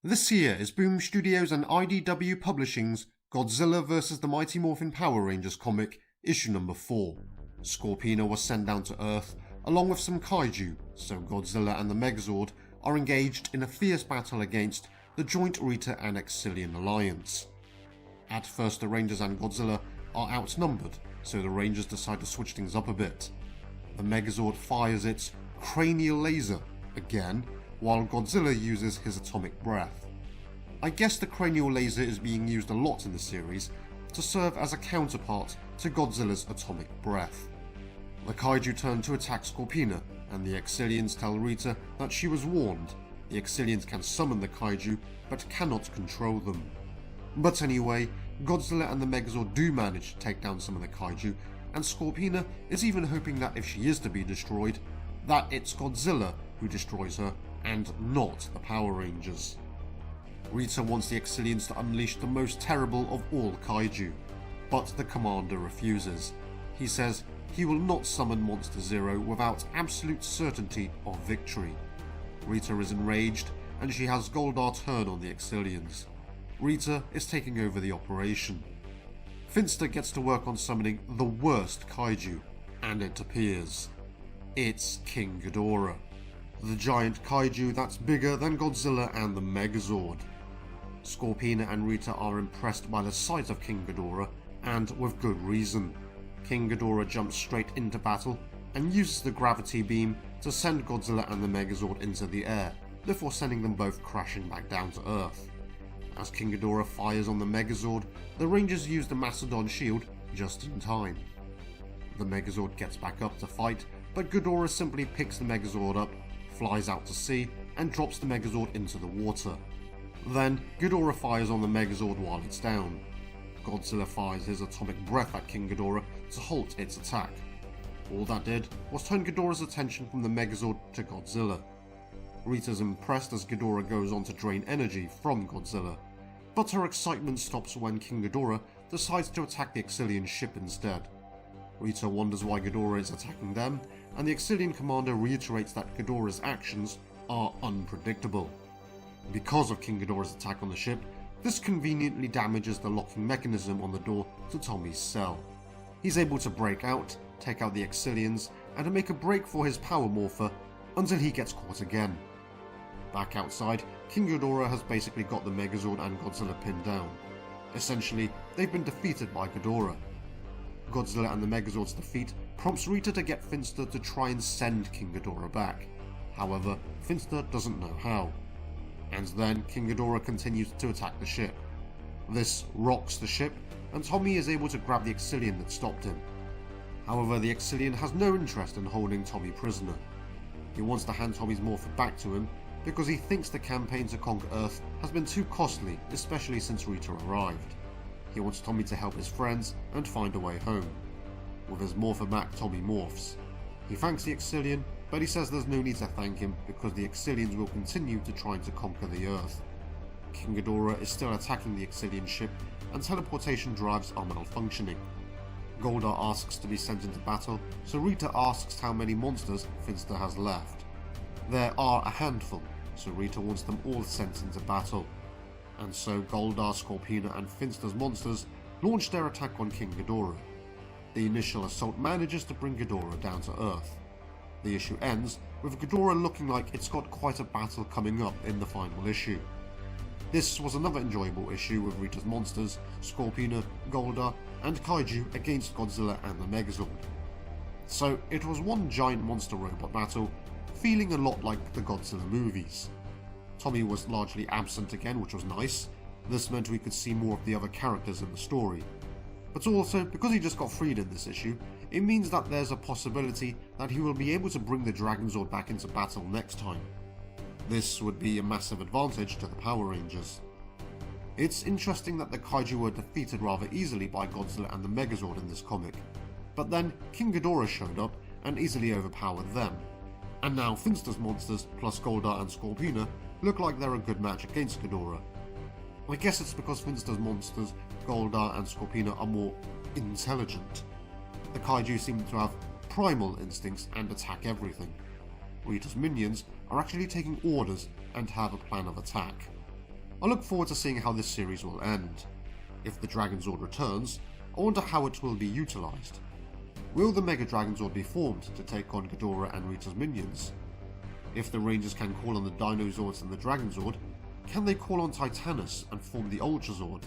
This year is Boom Studios and IDW Publishing's Godzilla vs. the Mighty Morphin Power Rangers comic, issue number 4. Scorpina was sent down to Earth along with some kaiju, so Godzilla and the Megazord are engaged in a fierce battle against the joint Rita and Xilien alliance. At first the Rangers and Godzilla are outnumbered, so the Rangers decide to switch things up a bit. The Megazord fires its cranial laser again, while Godzilla uses his atomic breath. I guess the cranial laser is being used a lot in the series to serve as a counterpart to Godzilla's atomic breath. The kaiju turn to attack Scorpina, and the Xiliens tell Rita that she was warned. The Xiliens can summon the kaiju, but cannot control them. But anyway, Godzilla and the Megazord do manage to take down some of the kaiju, and Scorpina is even hoping that if she is to be destroyed, that it's Godzilla who destroys her, and not the Power Rangers. Rita wants the Xiliens to unleash the most terrible of all kaiju, but the commander refuses. He says he will not summon Monster Zero without absolute certainty of victory. Rita is enraged, and she has Goldar turn on the Xiliens. Rita is taking over the operation. Finster gets to work on summoning the worst kaiju, and it appears. It's King Ghidorah, the giant kaiju that's bigger than Godzilla and the Megazord. Scorpina and Rita are impressed by the sight of King Ghidorah, and with good reason. King Ghidorah jumps straight into battle and uses the gravity beam to send Godzilla and the Megazord into the air, before sending them both crashing back down to Earth. As King Ghidorah fires on the Megazord, the Rangers use the Mastodon shield just in time. The Megazord gets back up to fight, but Ghidorah simply picks the Megazord up, flies out to sea, and drops the Megazord into the water. Then, Ghidorah fires on the Megazord while it's down. Godzilla fires his atomic breath at King Ghidorah to halt its attack. All that did was turn Ghidorah's attention from the Megazord to Godzilla. Rita's impressed as Ghidorah goes on to drain energy from Godzilla, but her excitement stops when King Ghidorah decides to attack the Xilien ship instead. Rita wonders why Ghidorah is attacking them, and the Xilien commander reiterates that Ghidorah's actions are unpredictable. Because of King Ghidorah's attack on the ship, this conveniently damages the locking mechanism on the door to Tommy's cell. He's able to break out, take out the Xiliens, and make a break for his power morpher until he gets caught again. Back outside, King Ghidorah has basically got the Megazord and Godzilla pinned down. Essentially, they've been defeated by Ghidorah. Godzilla and the Megazord's defeat prompts Rita to get Finster to try and send King Ghidorah back. However, Finster doesn't know how. And then King Ghidorah continues to attack the ship. This rocks the ship, and Tommy is able to grab the Xilien that stopped him. However, the Xilien has no interest in holding Tommy prisoner. He wants to hand Tommy's morpher back to him because he thinks the campaign to conquer Earth has been too costly, especially since Rita arrived. He wants Tommy to help his friends and find a way home. With his morpher back, Tommy morphs. He thanks the Xilien, but he says there's no need to thank him because the Xiliens will continue to try to conquer the Earth. King Ghidorah is still attacking the Xilien ship, and teleportation drives are malfunctioning. Goldar asks to be sent into battle, so Rita asks how many monsters Finster has left. There are a handful, so Rita wants them all sent into battle. And so Goldar, Scorpina and Finster's monsters launch their attack on King Ghidorah. The initial assault manages to bring Ghidorah down to Earth. The issue ends with Ghidorah looking like it's got quite a battle coming up in the final issue. This was another enjoyable issue with Rita's monsters, Scorpina, Goldar and kaiju against Godzilla and the Megazord. So it was one giant monster robot battle, feeling a lot like the Godzilla movies. Tommy was largely absent again, which was nice. This meant we could see more of the other characters in the story. But also, because he just got freed in this issue, it means that there's a possibility that he will be able to bring the Dragonzord back into battle next time. This would be a massive advantage to the Power Rangers. It's interesting that the kaiju were defeated rather easily by Godzilla and the Megazord in this comic, but then King Ghidorah showed up and easily overpowered them. And now Finster's monsters plus Goldar and Scorpina look like they're a good match against Ghidorah. I guess it's because Finster's monsters, Goldar and Scorpina, are more intelligent. The kaiju seem to have primal instincts and attack everything. Rita's minions are actually taking orders and have a plan of attack. I look forward to seeing how this series will end. If the Dragonzord returns, I wonder how it will be utilised. Will the Mega Dragonzord be formed to take on Ghidorah and Rita's minions? If the Rangers can call on the Dinozords and the Dragonzord, can they call on Titanus and form the Ultrazord?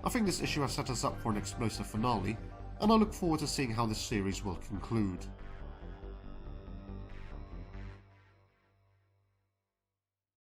I think this issue has set us up for an explosive finale, and I look forward to seeing how this series will conclude.